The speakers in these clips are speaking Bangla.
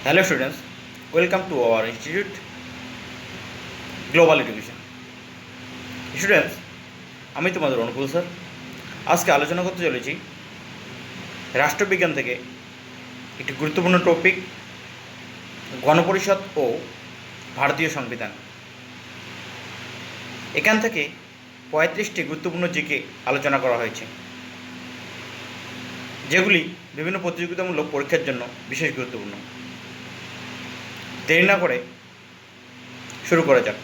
Hello students, welcome to our institute global education. Students, আমি তোমাদের অনুকূল স্যার। আজকে আলোচনা করতে চলেছি রাষ্ট্রবিজ্ঞান থেকে একটি গুরুত্বপূর্ণ টপিক, গণপরিষদ ও ভারতীয় সংবিধান। এখান থেকে 35টি গুরুত্বপূর্ণ জিকে আলোচনা করা হয়েছে, যেগুলি বিভিন্ন প্রতিযোগিতামূলক পরীক্ষার জন্য বিশেষ গুরুত্বপূর্ণ। দেরি না করে শুরু করা যাক।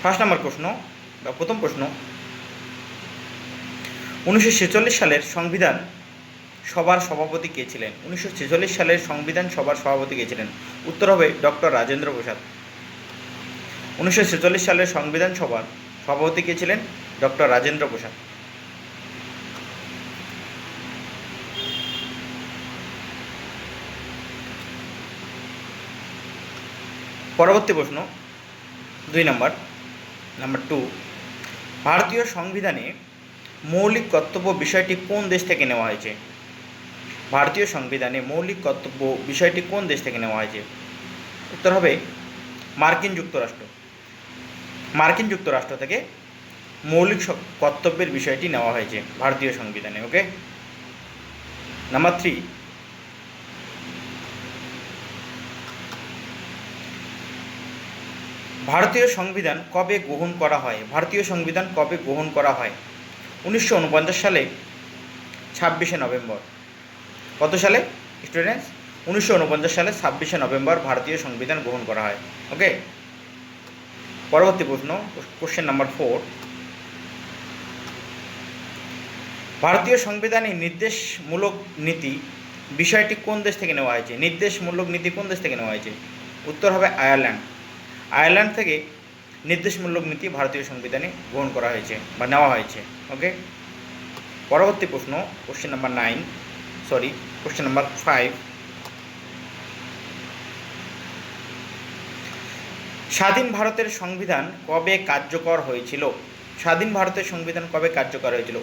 ফার্স্ট নাম্বার প্রশ্ন বা প্রথম প্রশ্ন, 1946 সালের সংবিধান সভার সভাপতি কে ছিলেন? 1946 সালের সংবিধান সভার সভাপতি কে ছিলেন? উত্তর হবে ডক্টর রাজেন্দ্র প্রসাদ। 1946 সালের সংবিধান সভার সভাপতি কে ছিলেন? ডক্টর রাজেন্দ্র প্রসাদ। পরবর্তী প্রশ্ন 2 নাম্বার 2, ভারতীয় সংবিধানে মৌলিক কর্তব্য বিষয়টি কোন দেশ থেকে নেওয়া হয়েছে? ভারতীয় সংবিধানে মৌলিক কর্তব্য বিষয়টি কোন দেশ থেকে নেওয়া হয়েছে? উত্তর হবে মার্কিন যুক্তরাষ্ট্র। মার্কিন যুক্তরাষ্ট্র থেকে মৌলিক কর্তব্যের বিষয়টি নেওয়া হয়েছে ভারতীয় সংবিধানে। ওকে। নাম্বার 3, ভারতীয় সংবিধান কবে গ্রহণ করা হয়? ভারতীয় সংবিধান কবে গ্রহণ করা হয়? 1949 সালে 26শে নভেম্বর। কত সালে স্টুডেন্টস? 1949 সালে 26শে নভেম্বর ভারতীয় সংবিধান গ্রহণ করা হয়। ওকে। পরবর্তী প্রশ্ন, কোশ্চেন নাম্বার 4, ভারতীয় সংবিধানে নির্দেশমূলক নীতি বিষয়টি কোন দেশ থেকে নেওয়া হয়েছে? নির্দেশমূলক নীতি কোন দেশ থেকে নেওয়া হয়েছে? উত্তর হবে আয়ারল্যান্ড। আয়ারল্যান্ড থেকে নির্দেশমূলক নীতি ভারতীয় সংবিধানে গ্রহণ করা হয়েছে বা নেওয়া হয়েছে। ওকে। পরবর্তী প্রশ্ন, কোশ্চেন নাম্বার 5, স্বাধীন ভারতের সংবিধান কবে কার্যকর হয়েছিল? স্বাধীন ভারতের সংবিধান কবে কার্যকর হয়েছিল?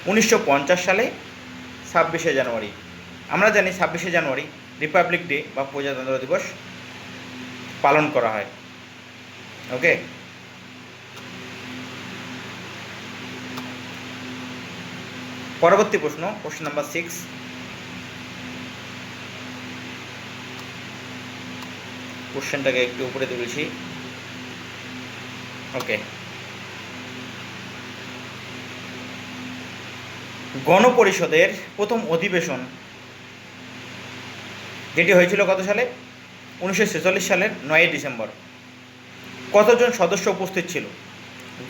1950 সালে 26শে জানুয়ারি। আমরা জানি 26শে জানুয়ারি রিপাবলিক ডে বা প্রজাতন্ত্র দিবস পালন করা হয়। ওকে। পরবর্তী প্রশ্ন, কোশ্চেন নাম্বার 6, কোশ্চেনটাকে একটু উপরে তুলেছি। ওকে। গণপরিষদের প্রথম অধিবেশন যেটি হয়েছিল কত সালে? 1946 সালের 9 ডিসেম্বর। কতজন সদস্য উপস্থিত ছিল?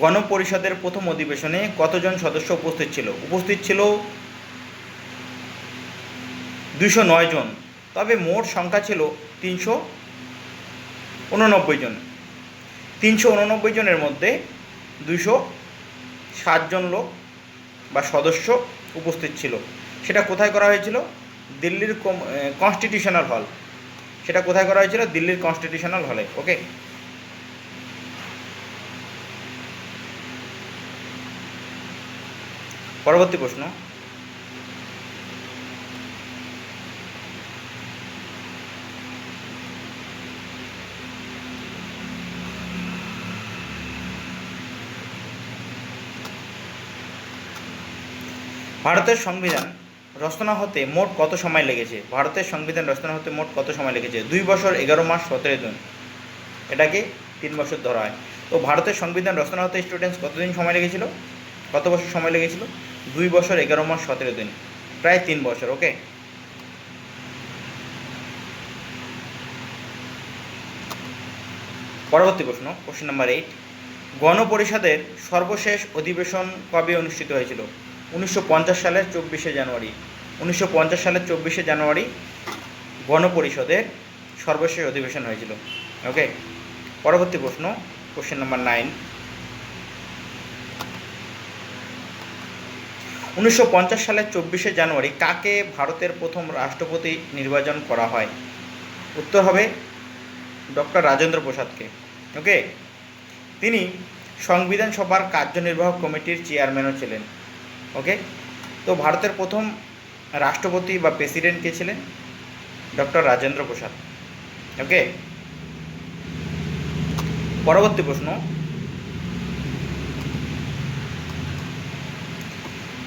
গণপরিষদের প্রথম অধিবেশনে কতজন সদস্য উপস্থিত ছিল? উপস্থিত ছিল 209 জন, তবে মোট সংখ্যা ছিল 389 জন। 389 জনের মধ্যে 207 জন লোক বা সদস্য উপস্থিত ছিল। সেটা কোথায় করা হয়েছিল? দিল্লির কনস্টিটিউশনাল হল। সেটা কোথায় করা হয়েছিল? দিল্লির কনস্টিটিউশনাল হলে। ওকে। পরবর্তী প্রশ্ন, ভারতের সংবিধান রচনা হতে মোট কত সময় লেগেছে? ভারতের সংবিধান রচনা হতে মোট কত সময় লেগেছে? 2 বছর 11 মাস 17 দিন। এটাকে 3 বছর ধরা হয়। তো ভারতের সংবিধান রচনা হতে স্টুডেন্টস কতদিন সময় লেগেছিল? কত বছর সময় লেগেছিল? 2 বছর 11 মাস 17 দিন, প্রায় 3 বছর। ওকে। পরবর্তী প্রশ্ন, কোশ্চেন নাম্বার 8, গণপরিষদের সর্বশেষ অধিবেশন কবে অনুষ্ঠিত হয়েছিল? 1950 সালের 24শে জানুয়ারি। 1950 সালের 24শে জানুয়ারি গণপরিষদের সর্বশেষ অধিবেশন হয়েছিল। ওকে। পরবর্তী প্রশ্ন, কোশ্চেন নাম্বার 9, 1950 সালের 24শে জানুয়ারি কাকে ভারতের প্রথম রাষ্ট্রপতি নির্বাচন করা হয়? উত্তর হবে ডক্টর রাজেন্দ্র প্রসাদকে। ওকে। তিনি সংবিধান সভার কার্যনির্বাহক কমিটির চেয়ারম্যানও ছিলেন। ওকে, তো ভারতের প্রথম রাষ্ট্রপতি বা প্রেসিডেন্ট কে ছিলেন? ডক্টর রাজেন্দ্র প্রসাদ। ওকে, পরবর্তী প্রশ্ন,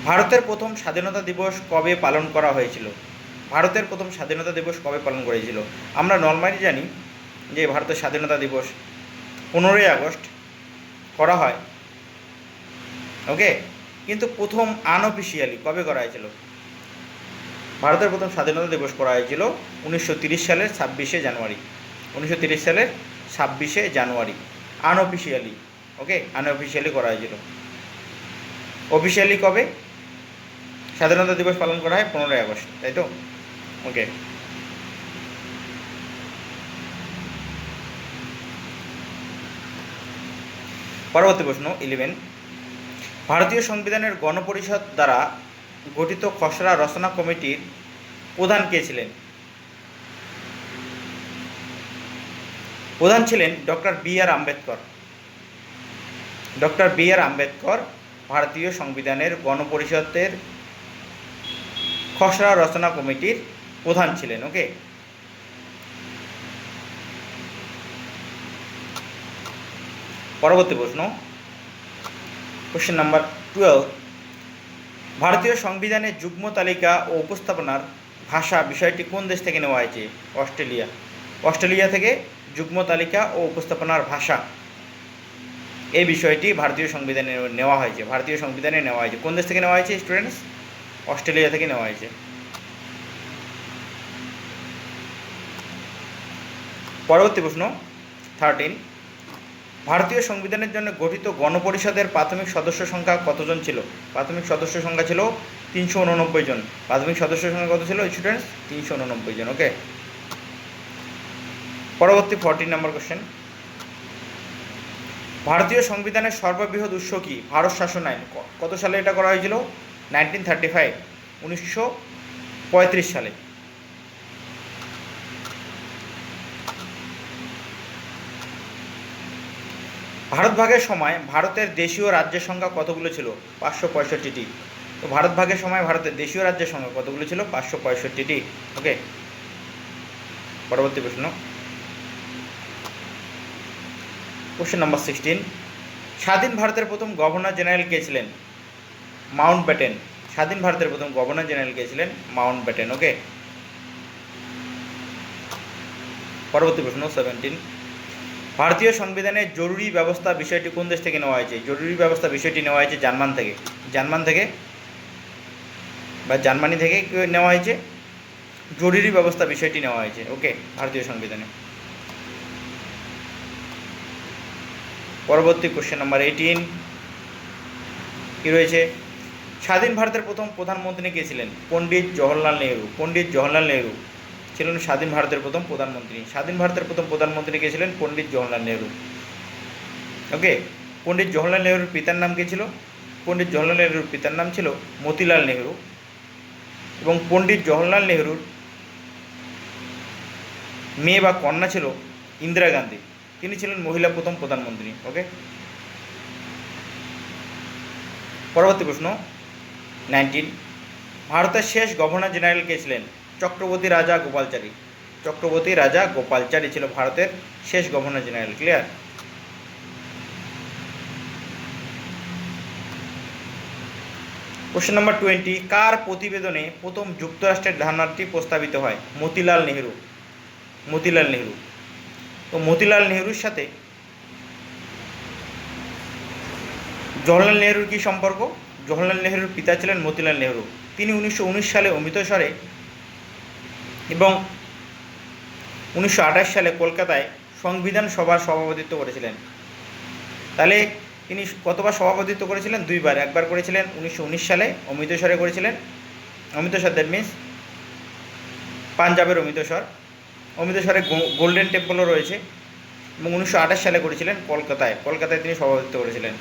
ভারতের প্রথম স্বাধীনতা দিবস কবে পালন করা হয়েছিল? ভারতের প্রথম স্বাধীনতা দিবস কবে পালন করেছিল? আমরা নর্মালি জানি যে ভারতের স্বাধীনতা দিবস 15ই আগস্ট করা হয়। ওকে, কিন্তু প্রথম আনঅফিসিয়ালি কবে করা হয়েছিল? ভারতের প্রথম স্বাধীনতা দিবস করা হয়েছিল 1930 সালের 26শে জানুয়ারি। 1930 সালের 26শে জানুয়ারি আনঅফিসিয়ালি। ওকে, আনঅফিসিয়ালি করা হয়েছিল। অফিসিয়ালি কবে স্বাধীনতা দিবস পালন করা হয়? 15ই আগস্ট, তাই তো? ওকে, পরবর্তী প্রশ্ন 11, ভারতীয় সংবিধানের গণপরিষদ দ্বারা গঠিত খসড়া রচনা কমিটির প্রধান কে ছিলেন? প্রধান ছিলেন doctor B.R.. Ambedkar. Doctor B.R.. Ambedkar ভারতীয় সংবিধানের গণপরিষদের খসড়া রচনা কমিটির প্রধান ছিলেন। ওকে, পরবর্তী প্রশ্ন, কোশ্চেন নাম্বার 12, ভারতীয় সংবিধানের যুগ্ম তালিকা ও উপস্থাপনার ভাষা বিষয়টি কোন দেশ থেকে নেওয়া হয়েছে? অস্ট্রেলিয়া। অস্ট্রেলিয়া থেকে যুগ্ম তালিকা ও উপস্থাপনার ভাষা এই বিষয়টি ভারতীয় সংবিধানে নেওয়া হয়েছে। ভারতীয় সংবিধানে নেওয়া হয়েছে। কোন দেশ থেকে নেওয়া হয়েছে স্টুডেন্টস? অস্ট্রেলিয়া থেকে নেওয়া হয়েছে। পরবর্তী প্রশ্ন 13, ভারতীয় সংবিধানের জন্য গঠিত গণপরিষদের প্রাথমিক সদস্য সংখ্যা কতজন ছিল? প্রাথমিক সদস্য সংখ্যা ছিল 389 জন। প্রাথমিক সদস্য সংখ্যা কত ছিল স্টুডেন্টস? 389 জন। ওকে, পরবর্তী 14 নম্বর কোশ্চেন, ভারতীয় সংবিধানের সর্ববৃহৎ উৎস কি? ভারত শাসন আইন। কত সালে এটা করা হয়েছিল? 1935, 1935 সালে। ভারত ভাগের সময় ভারতের দেশীয় রাজ্যের সংখ্যা কতগুলো ছিল? 565টি। তো ভারত ভাগের সময় ভারতের দেশীয় রাজ্যের সংখ্যা কতগুলো ছিল? 565টি। ওকে, পরবর্তী প্রশ্ন, কোশ্চেন নাম্বার 16, স্বাধীন ভারতের প্রথম গভর্নর জেনারেল কে ছিলেন? Mount Batten. স্বাধীন ভারতের প্রথম গভর্নর জেনারেল কে ছিলেন? Mount Batten. ওকে, পরবর্তী প্রশ্ন 17, ভারতীয় সংবিধানের জরুরি ব্যবস্থা বিষয়টি কোন দেশ থেকে নেওয়া হয়েছে? জরুরি ব্যবস্থা বিষয়টি নেওয়া হয়েছে জার্মান থেকে। জার্মান থেকে বা জার্মানি থেকে নেওয়া হয়েছে জরুরি ব্যবস্থা বিষয়টি নেওয়া হয়েছে। ওকে, ভারতীয় সংবিধানে। পরবর্তী কোশ্চেন নাম্বার 18 কি রয়েছে? স্বাধীন ভারতের প্রথম প্রধানমন্ত্রী কে ছিলেন? পণ্ডিত জওহরলাল নেহরু। পণ্ডিত জওহরলাল নেহরু ছিলেন স্বাধীন ভারতের প্রথম প্রধানমন্ত্রী। স্বাধীন ভারতের প্রথম প্রধানমন্ত্রী কে ছিলেন? পণ্ডিত জওহরলাল নেহরু। ওকে, পণ্ডিত জওহরলাল নেহরুর পিতার নাম কে ছিল? পণ্ডিত জওহরলাল নেহরুর পিতার নাম ছিল মতিলাল নেহরু এবং পণ্ডিত জওহরলাল নেহরুর মেয়ে বা কন্যা ছিল ইন্দিরা গান্ধী। তিনি ছিলেন মহিলা প্রথম প্রধানমন্ত্রী। ওকে, পরবর্তী প্রশ্ন 19, ভারতের শেষ গভর্নর জেনারেল কে ছিলেন? চক্রবর্তী রাজা গোপালচারী। চক্রবর্তী রাজা গোপালচারী ছিল ভারতের শেষ governor general. Clear? Question number 20, কার প্রতিবেদনে প্রথম যুক্তরাষ্ট্রের ধারণাটি প্রস্তাবিত হয়? মতিলাল নেহরু। মতিলাল নেহরু। তো মতিলাল নেহরুর সাথে জওহরলাল নেহরুর কী সম্পর্ক? জওহরলাল নেহরুর পিতা ছিলেন মতিলাল নেহরু। তিনি 1919 সালে অমৃতসরে এবং 1928 সালে কলকাতায় সংবিধান সভার সভাপতিত্ব করেছিলেন। তাহলে তিনি কতবার সভাপতিত্ব করেছিলেন? 2বার। একবার করেছিলেন 1919 সালে অমৃতসরে করেছিলেন। অমৃতসর দ্যাট মিনস পাঞ্জাবের অমৃতসর। অমৃতসরে গোল্ডেন টেম্পলও রয়েছে। এবং 1928 সালে করেছিলেন কলকাতায়। কলকাতায় তিনি সভাপতিত্ব করেছিলেন।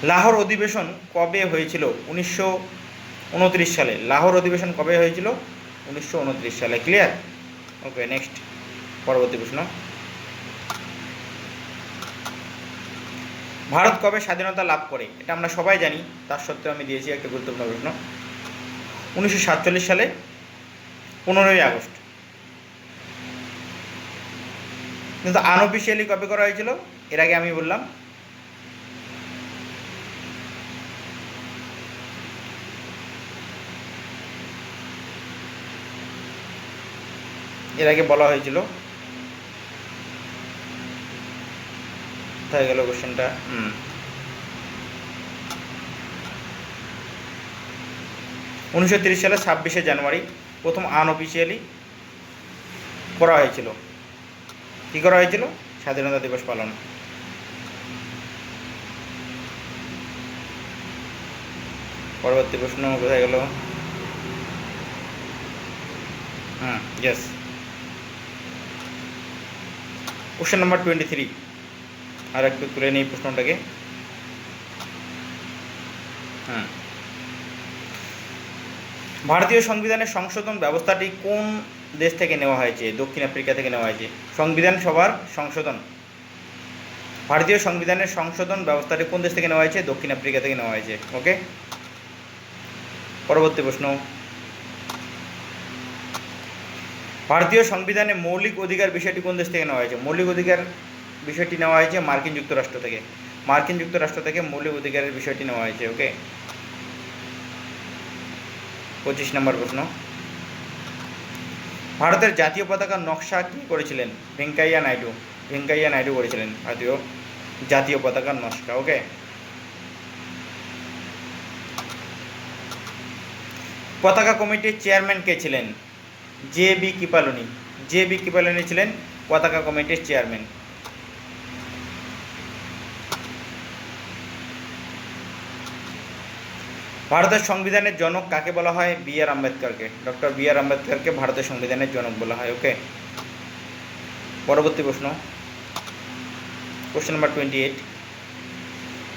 লাহোর অধিবেশন কবে হয়েছিল? 1929 সালে। লাহোর অধিবেশন কবে হয়েছিল? 1929 সালে। ক্লিয়ার? ওকে, নেক্সট পরবর্তী প্রশ্ন। ভারত কবে স্বাধীনতা লাভ করে? এটা আমরা সবাই জানি, তার সত্ত্বেও আমি দিয়েছি একটা গুরুত্বপূর্ণ প্রশ্ন। 1947 সালে 15ই আগস্ট। কিন্তু আনঅফিসিয়ালি কবে করা হয়েছিল? এর আগে আমি বললাম এর আগে বলা হয়েছিল, কোথায় গেল কোশ্চেনটা? 1930 সালে 26শে জানুয়ারি প্রথম আনঅফিসিয়ালি করা হয়েছিল। কী করা হয়েছিল? স্বাধীনতা দিবস পালন। পরবর্তী প্রশ্ন কোথায় গেল? Yes, question number 23। আর একটু তুলে নিই প্রশ্নটাকে। ভারতীয় সংবিধানের সংশোধন ব্যবস্থাটি কোন দেশ থেকে নেওয়া হয়েছে? দক্ষিণ আফ্রিকা থেকে নেওয়া হয়েছে। সংবিধান সভার সংশোধন, ভারতীয় সংবিধানের সংশোধন ব্যবস্থাটি কোন দেশ থেকে নেওয়া হয়েছে? দক্ষিণ আফ্রিকা থেকে নেওয়া হয়েছে। ওকে, পরবর্তী প্রশ্ন। ভারতীয় সংবিধানে মৌলিক অধিকার বিষয়টি কোন দেশ থেকে নেওয়া হয়েছে? মৌলিক অধিকার বিষয়টি নেওয়া হয়েছে মার্কিন যুক্তরাষ্ট্র থেকে। মার্কিন যুক্তরাষ্ট্র থেকে মৌলিক অধিকারের বিষয়টি নেওয়া হয়েছে। ওকে, 25 নম্বর প্রশ্ন। ভারতের জাতীয় পতাকার নকশা কী করেছিলেন? ভেঙ্কাইয়া নাইডু। ভেঙ্কাইয়া নাইডু করেছিলেন ভারতীয় জাতীয় পতাকার নকশা। ওকে, পতাকা কমিটির চেয়ারম্যান কে ছিলেন? জে.বি. কৃপালনি। জে.বি. কৃপালনি ছিলেন পতাকা কমিটির চেয়ারম্যান। ভারতের সংবিধানের জনক কাকে বলা হয়? বি.আর. আম্বেদকরকে। Doctor B R. আম্বেদকরকে ভারতের সংবিধানের জনক বলা হয়। ওকে, পরবর্তী প্রশ্ন, কোশ্চেন নাম্বার 28।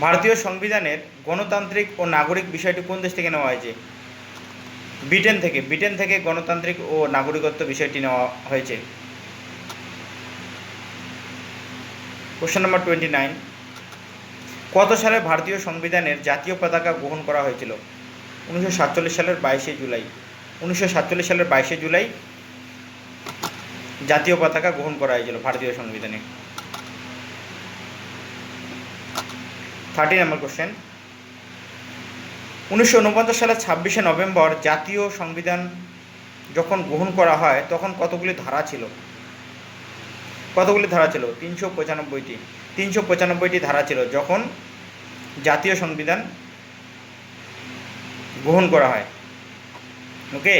ভারতীয় সংবিধানের গণতান্ত্রিক ও নাগরিক বিষয়টি কোন দেশ থেকে নেওয়া হয়েছে? ব্রিটেন থেকে। ব্রিটেন থেকে গণতান্ত্রিক ও নাগরিকত্ব বিষয়টি নেওয়া হয়েছে। Question number 29। কত সালে ভারতীয় সংবিধানের জাতীয় পতাকা গ্রহণ করা হয়েছিল? 1947 সালের 22শে জুলাই। 1947 সালের 22শে জুলাই জাতীয় পতাকা গ্রহণ করা হয়েছিল ভারতীয় সংবিধানে। 30 নম্বর কোশ্চেন। 1949 সালের 26শে নভেম্বর জাতীয় সংবিধান যখন গ্রহণ করা হয় তখন কতগুলি ধারা ছিল? কতগুলি ধারা ছিল? 395টি। 395টি ধারা ছিল যখন জাতীয় সংবিধান গ্রহণ করা হয়। ওকে,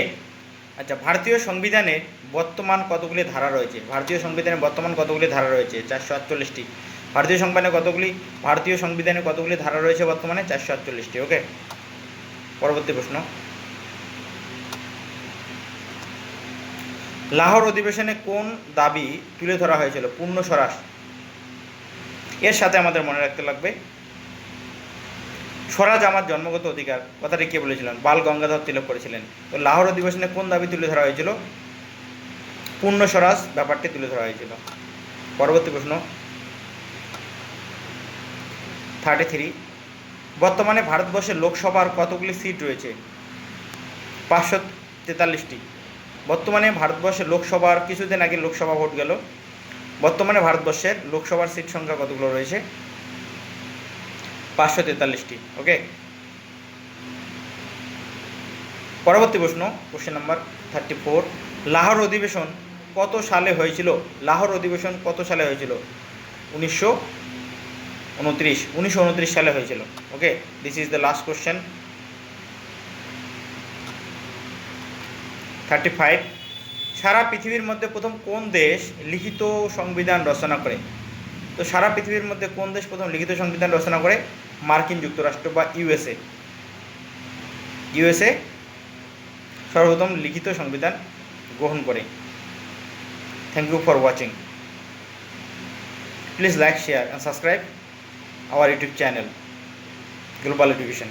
আচ্ছা, ভারতীয় সংবিধানের বর্তমান কতগুলি ধারা রয়েছে? ভারতীয় সংবিধানের বর্তমান কতগুলি ধারা রয়েছে? 448টি। ভারতীয় সংবিধানে কতগুলি ধারা রয়েছে বর্তমানে? 448টি। ওকে, পরবর্তী প্রশ্ন। লাহোর অধিবেশনে কোন দাবি তুলে ধরা হয়েছিল? পূর্ণ স্বরাজ। এর সাথে আমাদের মনে রাখতে লাগবে স্বরাজ আমার জন্মগত অধিকার, কথাটি কে বলেছিলেন? বাল গঙ্গাধর তিলক করেছিলেন। তো লাহোর অধিবেশনে কোন দাবি তুলে ধরা হয়েছিল? পূর্ণ স্বরাজ ব্যাপারটি তুলে ধরা হয়েছিল। পরবর্তী প্রশ্ন 33। বর্তমানে ভারতবর্ষের লোকসভার কতগুলি সিট রয়েছে? 543টি। বর্তমানে ভারতবর্ষের লোকসভার, কিছুদিন আগে লোকসভা ভোট গেল, বর্তমানে ভারতবর্ষের লোকসভার সিট সংখ্যা কতগুলো রয়েছে? 543টি। ওকে, পরবর্তী প্রশ্ন, কোশ্চেন নাম্বার 34। লাহোর অধিবেশন কত সালে হয়েছিল? লাহোর অধিবেশন কত সালে হয়েছিল? 1929 সালে হয়েছিল। Okay, this is the last question. 35। সারা পৃথিবীর মধ্যে প্রথম কোন দেশ লিখিত সংবিধান রচনা করে? তো সারা পৃথিবীর মধ্যে কোন দেশ প্রথম লিখিত সংবিধান রচনা করে? মার্কিন যুক্তরাষ্ট্র বা ইউএসএ। ইউএসএ সর্বপ্রথম লিখিত সংবিধান গ্রহণ করে। Thank you for watching. Please like, share and subscribe our YouTube channel Global Education.